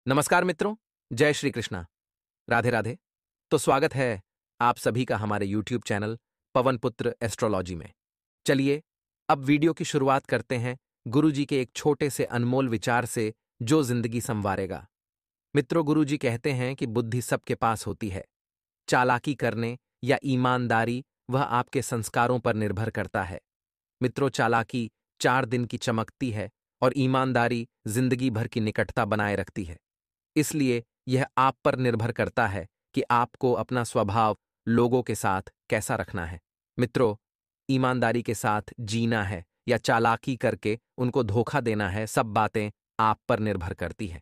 नमस्कार मित्रों, जय श्री कृष्णा, राधे राधे। तो स्वागत है आप सभी का हमारे YouTube चैनल पवन पुत्र एस्ट्रोलॉजी में। चलिए अब वीडियो की शुरुआत करते हैं गुरुजी के एक छोटे से अनमोल विचार से जो जिंदगी संवारेगा। मित्रों, गुरुजी कहते हैं कि बुद्धि सबके पास होती है। चालाकी करने या ईमानदारी वह आपके संस्कारों पर निर्भर करता है। मित्रों, चालाकी 4 दिन की चमकती है और ईमानदारी जिंदगी भर की निकटता बनाए रखती है। इसलिए यह आप पर निर्भर करता है कि आपको अपना स्वभाव लोगों के साथ कैसा रखना है। मित्रों, ईमानदारी के साथ जीना है या चालाकी करके उनको धोखा देना है, सब बातें आप पर निर्भर करती है।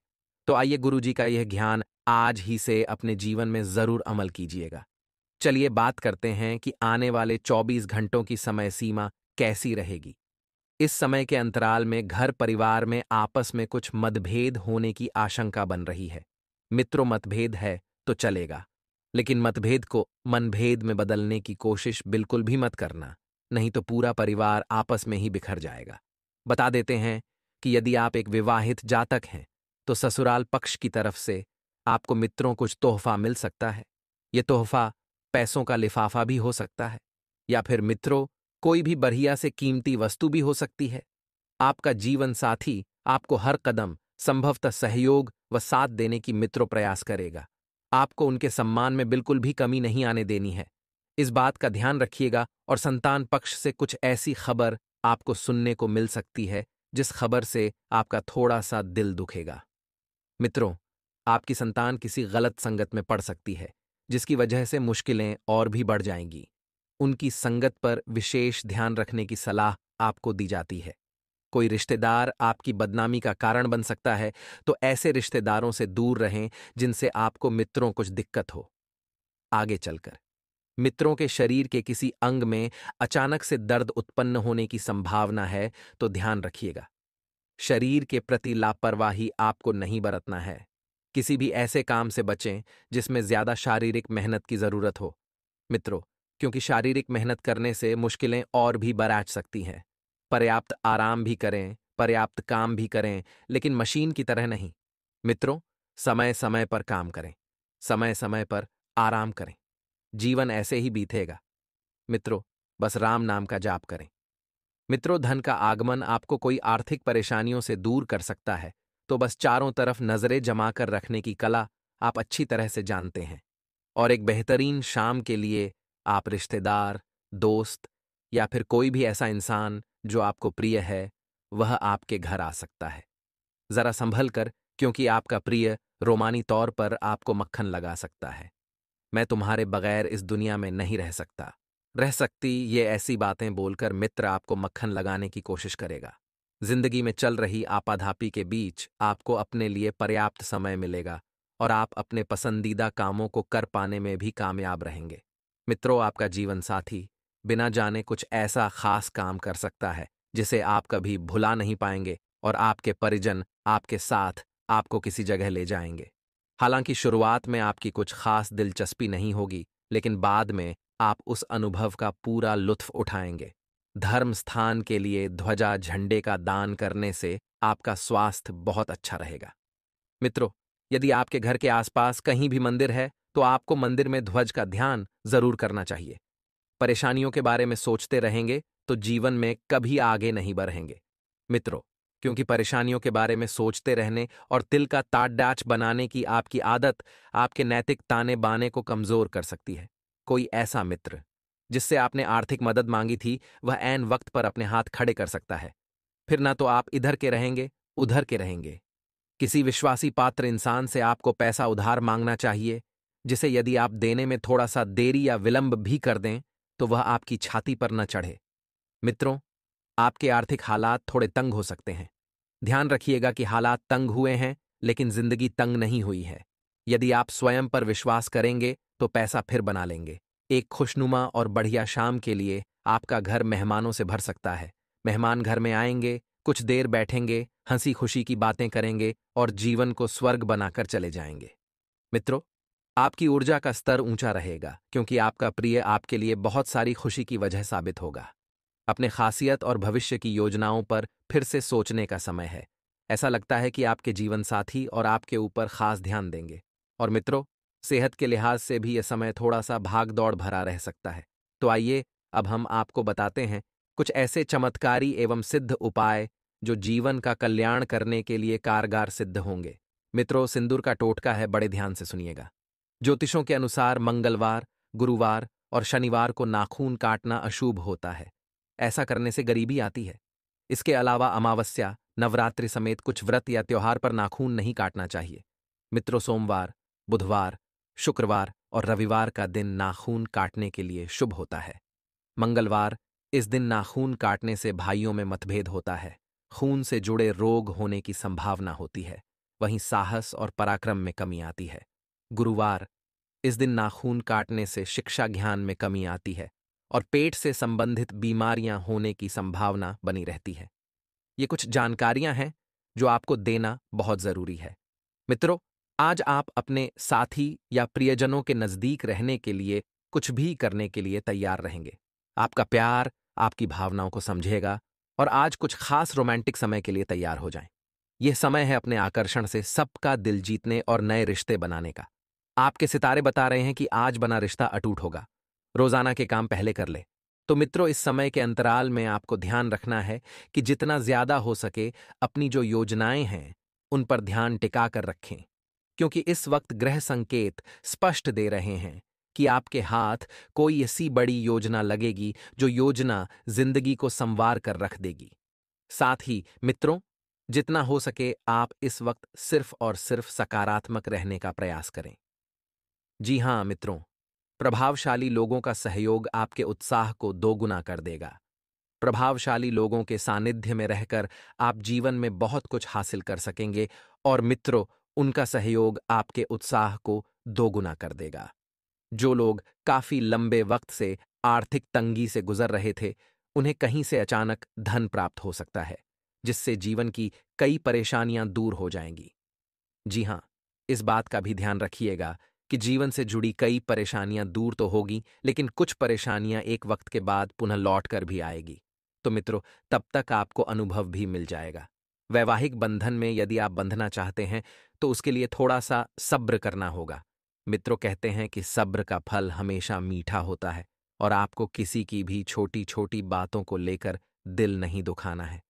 तो आइए गुरुजी का यह ज्ञान आज ही से अपने जीवन में जरूर अमल कीजिएगा। चलिए बात करते हैं कि आने वाले 24 घंटों की समय सीमा कैसी रहेगी। इस समय के अंतराल में घर परिवार में आपस में कुछ मतभेद होने की आशंका बन रही है। मित्रों, मतभेद है तो चलेगा, लेकिन मतभेद को मनभेद में बदलने की कोशिश बिल्कुल भी मत करना, नहीं तो पूरा परिवार आपस में ही बिखर जाएगा। बता देते हैं कि यदि आप एक विवाहित जातक हैं तो ससुराल पक्ष की तरफ से आपको मित्रों कुछ तोहफा मिल सकता है। ये तोहफा पैसों का लिफाफा भी हो सकता है, या फिर मित्रों कोई भी बढ़िया से कीमती वस्तु भी हो सकती है। आपका जीवन साथी आपको हर कदम संभवतः सहयोग व साथ देने की मित्रों प्रयास करेगा। आपको उनके सम्मान में बिल्कुल भी कमी नहीं आने देनी है। इस बात का ध्यान रखिएगा। और संतान पक्ष से कुछ ऐसी खबर आपको सुनने को मिल सकती है जिस खबर से आपका थोड़ा सा दिल दुखेगा। मित्रों, आपकी संतान किसी गलत संगत में पड़ सकती है, जिसकी वजह से मुश्किलें और भी बढ़ जाएंगी। उनकी संगत पर विशेष ध्यान रखने की सलाह आपको दी जाती है। कोई रिश्तेदार आपकी बदनामी का कारण बन सकता है, तो ऐसे रिश्तेदारों से दूर रहें जिनसे आपको मित्रों कुछ दिक्कत हो। आगे चलकर मित्रों के शरीर के किसी अंग में अचानक से दर्द उत्पन्न होने की संभावना है, तो ध्यान रखिएगा। शरीर के प्रति लापरवाही आपको नहीं बरतना है। किसी भी ऐसे काम से बचें जिसमें ज्यादा शारीरिक मेहनत की जरूरत हो। मित्रों, क्योंकि शारीरिक मेहनत करने से मुश्किलें और भी बराज सकती हैं। पर्याप्त आराम भी करें, पर्याप्त काम भी करें, लेकिन मशीन की तरह नहीं। मित्रों, समय समय पर काम करें, समय समय पर आराम करें। जीवन ऐसे ही बीतेगा। मित्रों, बस राम नाम का जाप करें। मित्रों, धन का आगमन आपको कोई आर्थिक परेशानियों से दूर कर सकता है, तो बस चारों तरफ नजरें जमा कर रखने की कला आप अच्छी तरह से जानते हैं। और एक बेहतरीन शाम के लिए आप रिश्तेदार, दोस्त या फिर कोई भी ऐसा इंसान जो आपको प्रिय है, वह आपके घर आ सकता है। जरा संभल कर, क्योंकि आपका प्रिय रोमानी तौर पर आपको मक्खन लगा सकता है। मैं तुम्हारे बगैर इस दुनिया में नहीं रह सकता, रह सकती, ये ऐसी बातें बोलकर मित्र आपको मक्खन लगाने की कोशिश करेगा। जिंदगी में चल रही आपाधापी के बीच आपको अपने लिए पर्याप्त समय मिलेगा और आप अपने पसंदीदा कामों को कर पाने में भी कामयाब रहेंगे। मित्रों, आपका जीवन साथी बिना जाने कुछ ऐसा खास काम कर सकता है जिसे आप कभी भुला नहीं पाएंगे, और आपके परिजन आपके साथ आपको किसी जगह ले जाएंगे। हालांकि शुरुआत में आपकी कुछ खास दिलचस्पी नहीं होगी, लेकिन बाद में आप उस अनुभव का पूरा लुत्फ उठाएंगे। धर्म स्थान के लिए ध्वजा झंडे का दान करने से आपका स्वास्थ्य बहुत अच्छा रहेगा। मित्रों, यदि आपके घर के आसपास कहीं भी मंदिर है तो आपको मंदिर में ध्वज का ध्यान जरूर करना चाहिए। परेशानियों के बारे में सोचते रहेंगे तो जीवन में कभी आगे नहीं बढ़ेंगे। मित्रों, क्योंकि परेशानियों के बारे में सोचते रहने और तिल का ताड़ बनाने की आपकी आदत आपके नैतिक ताने बाने को कमजोर कर सकती है। कोई ऐसा मित्र जिससे आपने आर्थिक मदद मांगी थी, वह ऐन वक्त पर अपने हाथ खड़े कर सकता है। फिर ना तो आप इधर के रहेंगे, उधर के रहेंगे। किसी विश्वासी पात्र इंसान से आपको पैसा उधार मांगना चाहिए, जिसे यदि आप देने में थोड़ा सा देरी या विलंब भी कर दें तो वह आपकी छाती पर न चढ़े। मित्रों, आपके आर्थिक हालात थोड़े तंग हो सकते हैं। ध्यान रखिएगा कि हालात तंग हुए हैं, लेकिन जिंदगी तंग नहीं हुई है। यदि आप स्वयं पर विश्वास करेंगे तो पैसा फिर बना लेंगे। एक खुशनुमा और बढ़िया शाम के लिए आपका घर मेहमानों से भर सकता है। मेहमान घर में आएंगे, कुछ देर बैठेंगे, हंसी खुशी की बातें करेंगे और जीवन को स्वर्ग बनाकर चले जाएंगे। मित्रों, आपकी ऊर्जा का स्तर ऊंचा रहेगा, क्योंकि आपका प्रिय आपके लिए बहुत सारी खुशी की वजह साबित होगा। अपने खासियत और भविष्य की योजनाओं पर फिर से सोचने का समय है। ऐसा लगता है कि आपके जीवन साथी और आपके ऊपर खास ध्यान देंगे। और मित्रों, सेहत के लिहाज से भी यह समय थोड़ा सा भाग दौड़ भरा रह सकता है। तो आइए अब हम आपको बताते हैं कुछ ऐसे चमत्कारी एवं सिद्ध उपाय जो जीवन का कल्याण करने के लिए कारगर सिद्ध होंगे। मित्रों, सिंदूर का टोटका है, बड़े ध्यान से सुनिएगा। ज्योतिषों के अनुसार मंगलवार, गुरुवार और शनिवार को नाखून काटना अशुभ होता है। ऐसा करने से गरीबी आती है। इसके अलावा अमावस्या, नवरात्रि समेत कुछ व्रत या त्योहार पर नाखून नहीं काटना चाहिए। मित्रों, सोमवार, बुधवार, शुक्रवार और रविवार का दिन नाखून काटने के लिए शुभ होता है। मंगलवार, इस दिन नाखून काटने से भाइयों में मतभेद होता है, खून से जुड़े रोग होने की संभावना होती है, वहीं साहस और पराक्रम में कमी आती है। गुरुवार, इस दिन नाखून काटने से शिक्षा ज्ञान में कमी आती है और पेट से संबंधित बीमारियां होने की संभावना बनी रहती है। ये कुछ जानकारियां हैं जो आपको देना बहुत जरूरी है। मित्रों, आज आप अपने साथी या प्रियजनों के नजदीक रहने के लिए कुछ भी करने के लिए तैयार रहेंगे। आपका प्यार आपकी भावनाओं को समझेगा और आज कुछ खास रोमांटिक समय के लिए तैयार हो जाएं। यह समय है अपने आकर्षण से सबका दिल जीतने और नए रिश्ते बनाने का। आपके सितारे बता रहे हैं कि आज बना रिश्ता अटूट होगा। रोजाना के काम पहले कर ले। तो मित्रों, इस समय के अंतराल में आपको ध्यान रखना है कि जितना ज्यादा हो सके अपनी जो योजनाएं हैं उन पर ध्यान टिका कर रखें, क्योंकि इस वक्त ग्रह संकेत स्पष्ट दे रहे हैं कि आपके हाथ कोई ऐसी बड़ी योजना लगेगी जो योजना जिंदगी को संवार कर रख देगी। साथ ही मित्रों, जितना हो सके आप इस वक्त सिर्फ और सिर्फ सकारात्मक रहने का प्रयास करें। जी हां मित्रों, प्रभावशाली लोगों का सहयोग आपके उत्साह को दोगुना कर देगा। प्रभावशाली लोगों के सानिध्य में रहकर आप जीवन में बहुत कुछ हासिल कर सकेंगे और मित्रों, उनका सहयोग आपके उत्साह को दोगुना कर देगा। जो लोग काफी लंबे वक्त से आर्थिक तंगी से गुजर रहे थे, उन्हें कहीं से अचानक धन प्राप्त हो सकता है, जिससे जीवन की कई परेशानियां दूर हो जाएंगी। जी हां, इस बात का भी ध्यान रखिएगा कि जीवन से जुड़ी कई परेशानियां दूर तो होगी, लेकिन कुछ परेशानियां एक वक्त के बाद पुनः लौट कर भी आएगी। तो मित्रों, तब तक आपको अनुभव भी मिल जाएगा। वैवाहिक बंधन में यदि आप बंधना चाहते हैं तो उसके लिए थोड़ा सा सब्र करना होगा। मित्रों, कहते हैं कि सब्र का फल हमेशा मीठा होता है और आपको किसी की भी छोटी छोटी बातों को लेकर दिल नहीं दुखाना है।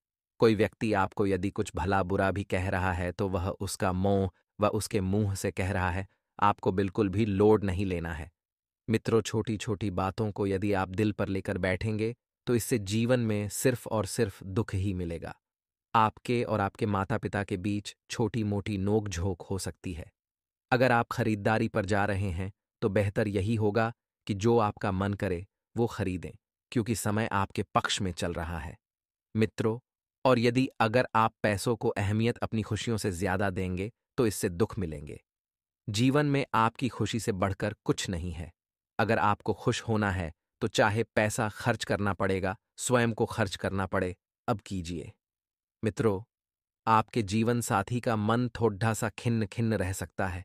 कोई व्यक्ति आपको यदि कुछ भला बुरा भी कह रहा है तो वह उसका मोह व उसके मुंह से कह रहा है, आपको बिल्कुल भी लोड नहीं लेना है। मित्रों, छोटी छोटी बातों को यदि आप दिल पर लेकर बैठेंगे तो इससे जीवन में सिर्फ और सिर्फ दुख ही मिलेगा। आपके और आपके माता पिता के बीच छोटी मोटी नोक-झोंक हो सकती है। अगर आप खरीदारी पर जा रहे हैं तो बेहतर यही होगा कि जो आपका मन करे वो खरीदें, क्योंकि समय आपके पक्ष में चल रहा है। मित्रों, और यदि अगर आप पैसों को अहमियत अपनी खुशियों से ज्यादा देंगे तो इससे दुख मिलेंगे। जीवन में आपकी खुशी से बढ़कर कुछ नहीं है। अगर आपको खुश होना है तो चाहे पैसा खर्च करना पड़ेगा, स्वयं को खर्च करना पड़े, अब कीजिए। मित्रों, आपके जीवन साथी का मन थोड़ा सा खिन्न खिन्न रह सकता है,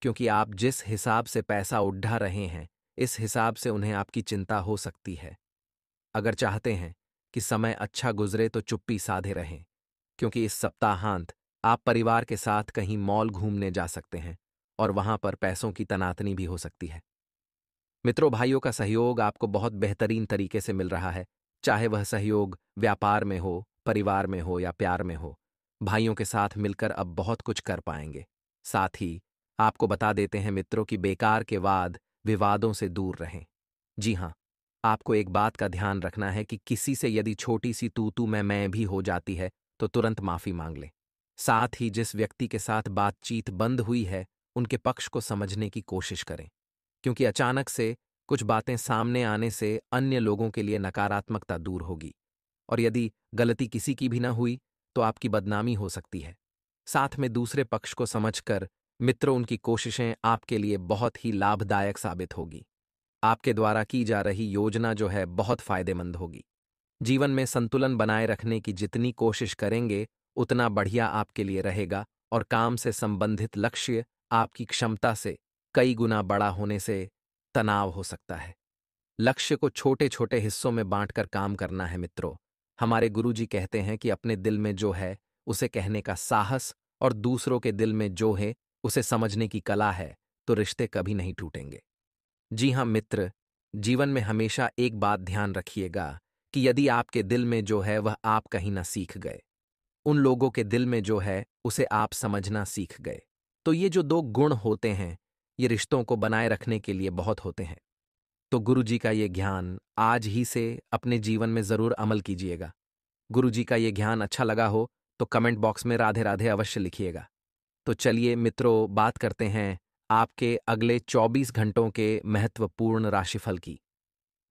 क्योंकि आप जिस हिसाब से पैसा उड़ा रहे हैं इस हिसाब से उन्हें आपकी चिंता हो सकती है। अगर चाहते हैं कि समय अच्छा गुजरे तो चुप्पी साधे रहें, क्योंकि इस सप्ताहांत आप परिवार के साथ कहीं मॉल घूमने जा सकते हैं और वहां पर पैसों की तनातनी भी हो सकती है। मित्रों, भाइयों का सहयोग आपको बहुत बेहतरीन तरीके से मिल रहा है, चाहे वह सहयोग व्यापार में हो, परिवार में हो या प्यार में हो। भाइयों के साथ मिलकर अब बहुत कुछ कर पाएंगे। साथ ही आपको बता देते हैं मित्रों कि बेकार के वाद विवादों से दूर रहें। जी हां, आपको एक बात का ध्यान रखना है कि किसी से यदि छोटी सी तू मैं भी हो जाती है तो तुरंत माफी मांग लें। साथ ही जिस व्यक्ति के साथ बातचीत बंद हुई है उनके पक्ष को समझने की कोशिश करें, क्योंकि अचानक से कुछ बातें सामने आने से अन्य लोगों के लिए नकारात्मकता दूर होगी और यदि गलती किसी की भी ना हुई तो आपकी बदनामी हो सकती है। साथ में दूसरे पक्ष को समझकर मित्रों, उनकी कोशिशें आपके लिए बहुत ही लाभदायक साबित होगी। आपके द्वारा की जा रही योजना जो है बहुत फायदेमंद होगी। जीवन में संतुलन बनाए रखने की जितनी कोशिश करेंगे उतना बढ़िया आपके लिए रहेगा और काम से संबंधित लक्ष्य आपकी क्षमता से कई गुना बड़ा होने से तनाव हो सकता है। लक्ष्य को छोटे छोटे हिस्सों में बांटकर काम करना है मित्रों। हमारे गुरुजी कहते हैं कि अपने दिल में जो है उसे कहने का साहस और दूसरों के दिल में जो है उसे समझने की कला है, तो रिश्ते कभी नहीं टूटेंगे। जी हाँ मित्र, जीवन में हमेशा एक बात ध्यान रखिएगा कि यदि आपके दिल में जो है वह आप कहीं ना सीख गए, उन लोगों के दिल में जो है उसे आप समझना सीख गए, तो ये जो दो गुण होते हैं, ये रिश्तों को बनाए रखने के लिए बहुत होते हैं। तो गुरु जी का ये ज्ञान आज ही से अपने जीवन में जरूर अमल कीजिएगा। गुरु जी का ये ज्ञान अच्छा लगा हो तो कमेंट बॉक्स में राधे राधे अवश्य लिखिएगा। तो चलिए मित्रों, बात करते हैं आपके अगले 24 घंटों के महत्वपूर्ण राशिफल की।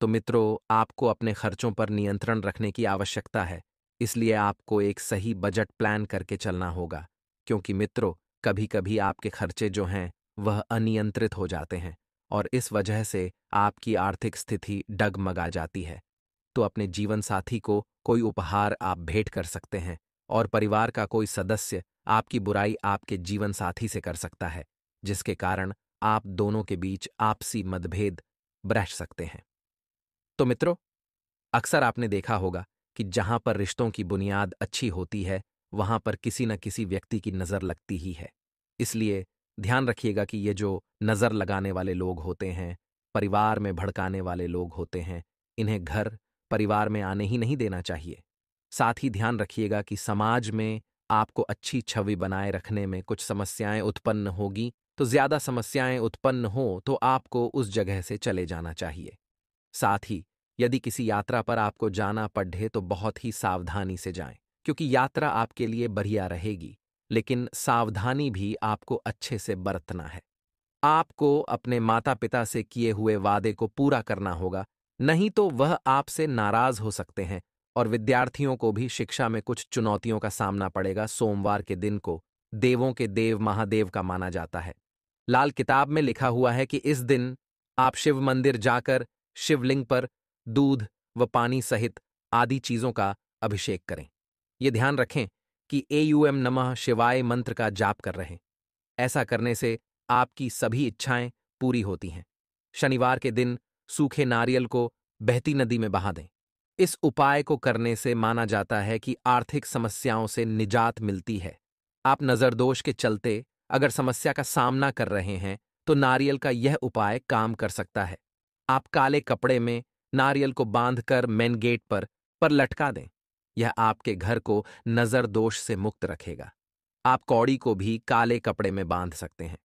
तो मित्रों, आपको अपने खर्चों पर नियंत्रण रखने की आवश्यकता है, इसलिए आपको एक सही बजट प्लान करके चलना होगा, क्योंकि मित्रों, कभी कभी आपके खर्चे जो हैं वह अनियंत्रित हो जाते हैं और इस वजह से आपकी आर्थिक स्थिति डगमगा जाती है। तो अपने जीवन साथी को कोई उपहार आप भेंट कर सकते हैं और परिवार का कोई सदस्य आपकी बुराई आपके जीवन साथी से कर सकता है, जिसके कारण आप दोनों के बीच आपसी मतभेद बढ़ सकते हैं। तो मित्रों, अक्सर आपने देखा होगा कि जहां पर रिश्तों की बुनियाद अच्छी होती है, वहां पर किसी न किसी व्यक्ति की नज़र लगती ही है। इसलिए ध्यान रखिएगा कि ये जो नज़र लगाने वाले लोग होते हैं, परिवार में भड़काने वाले लोग होते हैं, इन्हें घर परिवार में आने ही नहीं देना चाहिए। साथ ही ध्यान रखिएगा कि समाज में आपको अच्छी छवि बनाए रखने में कुछ समस्याएं उत्पन्न होगी, तो ज्यादा समस्याएं उत्पन्न हो तो आपको उस जगह से चले जाना चाहिए। साथ ही यदि किसी यात्रा पर आपको जाना पड़े तो बहुत ही सावधानी से जाएं, क्योंकि यात्रा आपके लिए बढ़िया रहेगी, लेकिन सावधानी भी आपको अच्छे से बरतना है। आपको अपने माता पिता से किए हुए वादे को पूरा करना होगा, नहीं तो वह आपसे नाराज हो सकते हैं और विद्यार्थियों को भी शिक्षा में कुछ चुनौतियों का सामना पड़ेगा। सोमवार के दिन को देवों के देव महादेव का माना जाता है। लाल किताब में लिखा हुआ है कि इस दिन आप शिव मंदिर जाकर शिवलिंग पर दूध व पानी सहित आदि चीजों का अभिषेक करें। ये ध्यान रखें कि एयूएम नमः शिवाय मंत्र का जाप कर रहें। ऐसा करने से आपकी सभी इच्छाएं पूरी होती हैं। शनिवार के दिन सूखे नारियल को बहती नदी में बहा दें। इस उपाय को करने से माना जाता है कि आर्थिक समस्याओं से निजात मिलती है। आप नजरदोष के चलते अगर समस्या का सामना कर रहे हैं तो नारियल का यह उपाय काम कर सकता है। आप काले कपड़े में नारियल को बांधकर मेन गेट पर लटका दें। यह आपके घर को नजर दोष से मुक्त रखेगा। आप कौड़ी को भी काले कपड़े में बांध सकते हैं।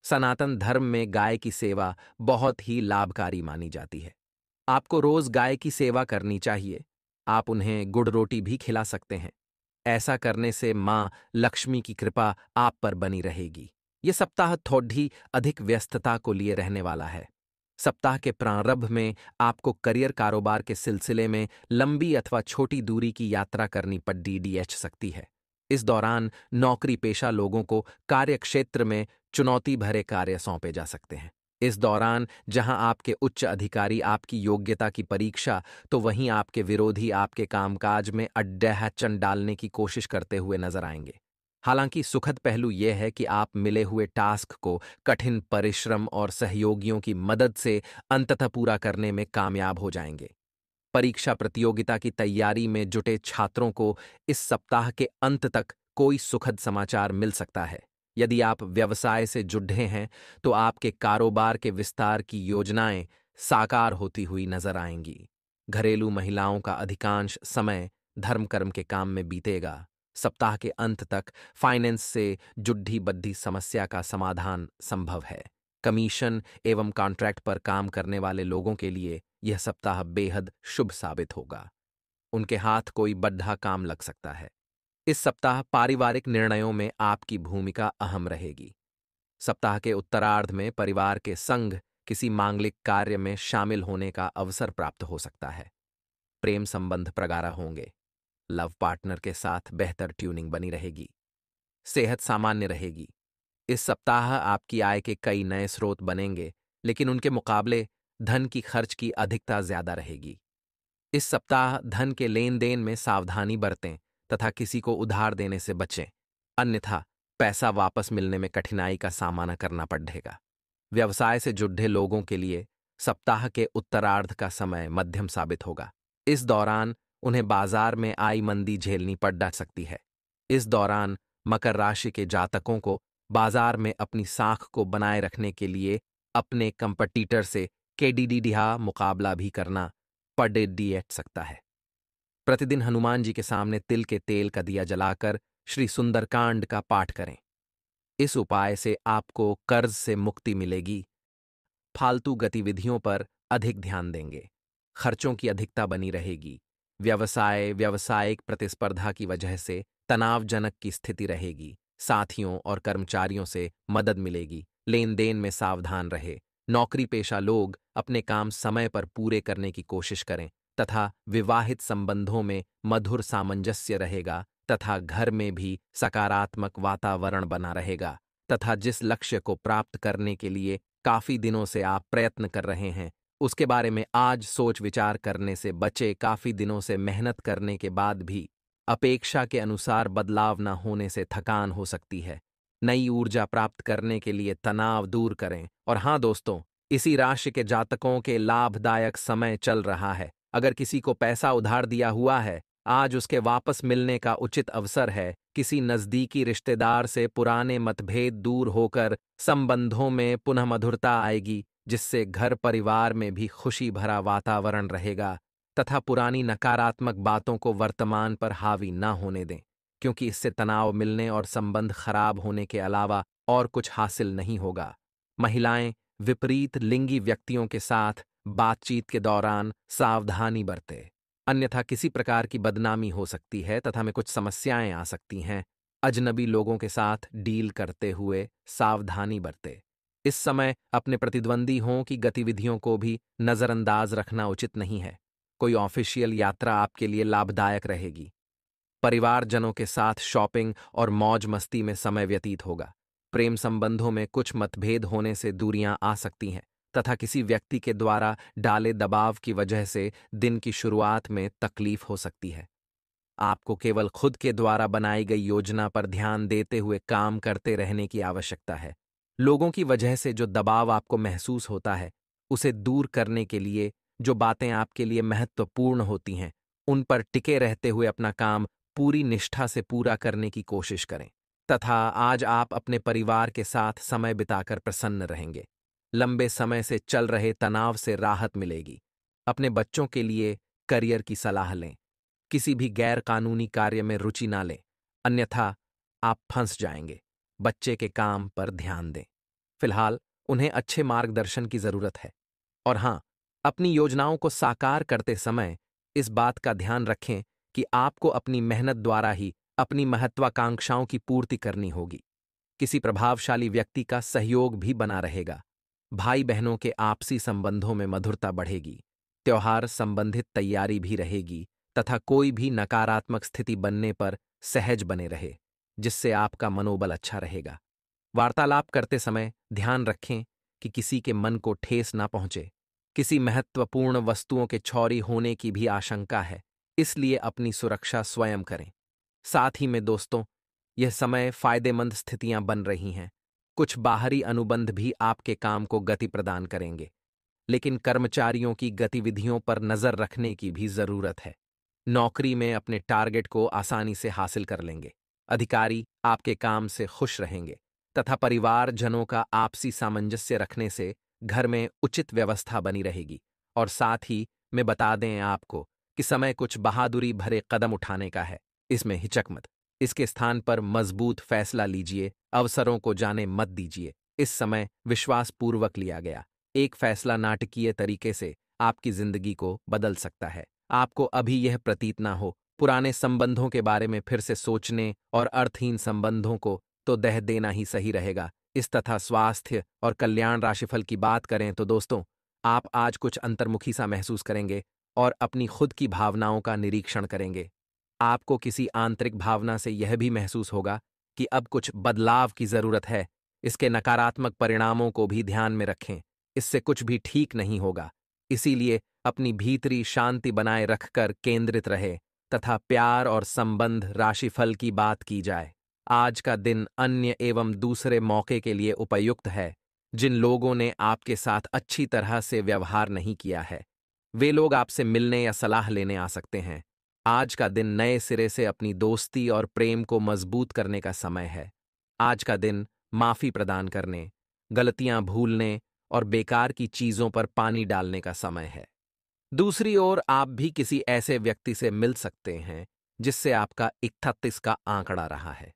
सनातन धर्म में गाय की सेवा बहुत ही लाभकारी मानी जाती है। आपको रोज गाय की सेवा करनी चाहिए। आप उन्हें गुड़ रोटी भी खिला सकते हैं। ऐसा करने से मां लक्ष्मी की कृपा आप पर बनी रहेगी। ये सप्ताह थोड़ी अधिक व्यस्तता को लिए रहने वाला है। सप्ताह के प्रारंभ में आपको करियर कारोबार के सिलसिले में लंबी अथवा छोटी दूरी की यात्रा करनी पड़ सकती है। इस दौरान नौकरी पेशा लोगों को कार्यक्षेत्र में चुनौती भरे कार्य सौंपे जा सकते हैं। इस दौरान जहां आपके उच्च अधिकारी आपकी योग्यता की परीक्षा, तो वहीं आपके विरोधी आपके कामकाज में अड्डहचन डालने की कोशिश करते हुए नजर आएंगे। हालांकि सुखद पहलू यह है कि आप मिले हुए टास्क को कठिन परिश्रम और सहयोगियों की मदद से अंततः पूरा करने में कामयाब हो जाएंगे। परीक्षा प्रतियोगिता की तैयारी में जुटे छात्रों को इस सप्ताह के अंत तक कोई सुखद समाचार मिल सकता है। यदि आप व्यवसाय से जुड़े हैं तो आपके कारोबार के विस्तार की योजनाएं साकार होती हुई नजर आएंगी। घरेलू महिलाओं का अधिकांश समय धर्म कर्म के काम में बीतेगा। सप्ताह के अंत तक फाइनेंस से जुड़ी बद्धी समस्या का समाधान संभव है। कमीशन एवं कॉन्ट्रैक्ट पर काम करने वाले लोगों के लिए यह सप्ताह बेहद शुभ साबित होगा। उनके हाथ कोई बड़ा काम लग सकता है। इस सप्ताह पारिवारिक निर्णयों में आपकी भूमिका अहम रहेगी। सप्ताह के उत्तरार्ध में परिवार के संग किसी मांगलिक कार्य में शामिल होने का अवसर प्राप्त हो सकता है। प्रेम संबंध प्रगाढ़ होंगे। लव पार्टनर के साथ बेहतर ट्यूनिंग बनी रहेगी। सेहत सामान्य रहेगी। इस सप्ताह आपकी आय के कई नए स्रोत बनेंगे, लेकिन उनके मुकाबले धन की खर्च की अधिकता ज्यादा रहेगी। इस सप्ताह धन के लेन देन में सावधानी बरतें तथा किसी को उधार देने से बचें, अन्यथा पैसा वापस मिलने में कठिनाई का सामना करना पड़ेगा। व्यवसाय से जुड़े लोगों के लिए सप्ताह के उत्तरार्ध का समय मध्यम साबित होगा। इस दौरान उन्हें बाजार में आई मंदी झेलनी पड़ सकती है। इस दौरान मकर राशि के जातकों को बाजार में अपनी साख को बनाए रखने के लिए अपने कंपटीटर से केडीडीहा मुकाबला भी करना पड़ सकता है। प्रतिदिन हनुमान जी के सामने तिल के तेल का दिया जलाकर श्री सुंदरकांड का पाठ करें। इस उपाय से आपको कर्ज से मुक्ति मिलेगी। फालतू गतिविधियों पर अधिक ध्यान देंगे। खर्चों की अधिकता बनी रहेगी। व्यावसायिक प्रतिस्पर्धा की वजह से तनावजनक की स्थिति रहेगी। साथियों और कर्मचारियों से मदद मिलेगी। लेन देन में सावधान रहे। नौकरी पेशा लोग अपने काम समय पर पूरे करने की कोशिश करें तथा विवाहित संबंधों में मधुर सामंजस्य रहेगा तथा घर में भी सकारात्मक वातावरण बना रहेगा तथा जिस लक्ष्य को प्राप्त करने के लिए काफी दिनों से आप प्रयत्न कर रहे हैं उसके बारे में आज सोच विचार करने से बचे। काफी दिनों से मेहनत करने के बाद भी अपेक्षा के अनुसार बदलाव न होने से थकान हो सकती है। नई ऊर्जा प्राप्त करने के लिए तनाव दूर करें। और हाँ दोस्तों, इसी राशि के जातकों के लाभदायक समय चल रहा है। अगर किसी को पैसा उधार दिया हुआ है, आज उसके वापस मिलने का उचित अवसर है। किसी नजदीकी रिश्तेदार से पुराने मतभेद दूर होकर संबंधों में पुनः मधुरता आएगी, जिससे घर परिवार में भी खुशी भरा वातावरण रहेगा तथा पुरानी नकारात्मक बातों को वर्तमान पर हावी न होने दें, क्योंकि इससे तनाव मिलने और संबंध खराब होने के अलावा और कुछ हासिल नहीं होगा। महिलाएं विपरीत लिंगी व्यक्तियों के साथ बातचीत के दौरान सावधानी बरतें, अन्यथा किसी प्रकार की बदनामी हो सकती है तथा में कुछ समस्याएं आ सकती हैं। अजनबी लोगों के साथ डील करते हुए सावधानी बरतें। इस समय अपने प्रतिद्वंदी हों की गतिविधियों को भी नजरअंदाज रखना उचित नहीं है। कोई ऑफिशियल यात्रा आपके लिए लाभदायक रहेगी। परिवारजनों के साथ शॉपिंग और मौज मस्ती में समय व्यतीत होगा। प्रेम संबंधों में कुछ मतभेद होने से दूरियां आ सकती हैं तथा किसी व्यक्ति के द्वारा डाले दबाव की वजह से दिन की शुरुआत में तकलीफ हो सकती है। आपको केवल खुद के द्वारा बनाई गई योजना पर ध्यान देते हुए काम करते रहने की आवश्यकता है। लोगों की वजह से जो दबाव आपको महसूस होता है, उसे दूर करने के लिए जो बातें आपके लिए महत्वपूर्ण होती हैं, उन पर टिके रहते हुए अपना काम पूरी निष्ठा से पूरा करने की कोशिश करें तथा आज आप अपने परिवार के साथ समय बिताकर प्रसन्न रहेंगे। लंबे समय से चल रहे तनाव से राहत मिलेगी। अपने बच्चों के लिए करियर की सलाह लें। किसी भी गैर कानूनी कार्य में रुचि ना लें, अन्यथा आप फंस जाएंगे। बच्चे के काम पर ध्यान दें। फिलहाल उन्हें अच्छे मार्गदर्शन की जरूरत है। और हाँ, अपनी योजनाओं को साकार करते समय इस बात का ध्यान रखें कि आपको अपनी मेहनत द्वारा ही अपनी महत्वाकांक्षाओं की पूर्ति करनी होगी। किसी प्रभावशाली व्यक्ति का सहयोग भी बना रहेगा। भाई बहनों के आपसी संबंधों में मधुरता बढ़ेगी। त्योहार संबंधित तैयारी भी रहेगी तथा कोई भी नकारात्मक स्थिति बनने पर सहज बने रहे, जिससे आपका मनोबल अच्छा रहेगा। वार्तालाप करते समय ध्यान रखें कि किसी के मन को ठेस ना पहुंचे। किसी महत्वपूर्ण वस्तुओं के चोरी होने की भी आशंका है, इसलिए अपनी सुरक्षा स्वयं करें। साथ ही में दोस्तों, यह समय फायदेमंद स्थितियां बन रही हैं। कुछ बाहरी अनुबंध भी आपके काम को गति प्रदान करेंगे, लेकिन कर्मचारियों की गतिविधियों पर नजर रखने की भी जरूरत है। नौकरी में अपने टारगेट को आसानी से हासिल कर लेंगे। अधिकारी आपके काम से खुश रहेंगे तथा परिवारजनों का आपसी सामंजस्य रखने से घर में उचित व्यवस्था बनी रहेगी। और साथ ही में बता दें आपको कि समय कुछ बहादुरी भरे कदम उठाने का है, इसमें हिचक मत। इसके स्थान पर मजबूत फैसला लीजिए, अवसरों को जाने मत दीजिए। इस समय विश्वासपूर्वक लिया गया एक फैसला नाटकीय तरीके से आपकी जिंदगी को बदल सकता है। आपको अभी यह प्रतीत ना हो पुराने संबंधों के बारे में फिर से सोचने और अर्थहीन संबंधों को तो दह देना ही सही रहेगा। इस तथा स्वास्थ्य और कल्याण राशिफल की बात करें तो दोस्तों, आप आज कुछ अंतर्मुखी सा महसूस करेंगे और अपनी खुद की भावनाओं का निरीक्षण करेंगे। आपको किसी आंतरिक भावना से यह भी महसूस होगा कि अब कुछ बदलाव की जरूरत है। इसके नकारात्मक परिणामों को भी ध्यान में रखें, इससे कुछ भी ठीक नहीं होगा। इसीलिए अपनी भीतरी शांति बनाए रखकर केंद्रित रहे तथा प्यार और संबंध राशिफल की बात की जाए। आज का दिन अन्य एवं दूसरे मौके के लिए उपयुक्त है। जिन लोगों ने आपके साथ अच्छी तरह से व्यवहार नहीं किया है, वे लोग आपसे मिलने या सलाह लेने आ सकते हैं। आज का दिन नए सिरे से अपनी दोस्ती और प्रेम को मजबूत करने का समय है। आज का दिन माफी प्रदान करने, गलतियां भूलने और बेकार की चीजों पर पानी डालने का समय है। दूसरी ओर आप भी किसी ऐसे व्यक्ति से मिल सकते हैं जिससे आपका 31 का आंकड़ा रहा है।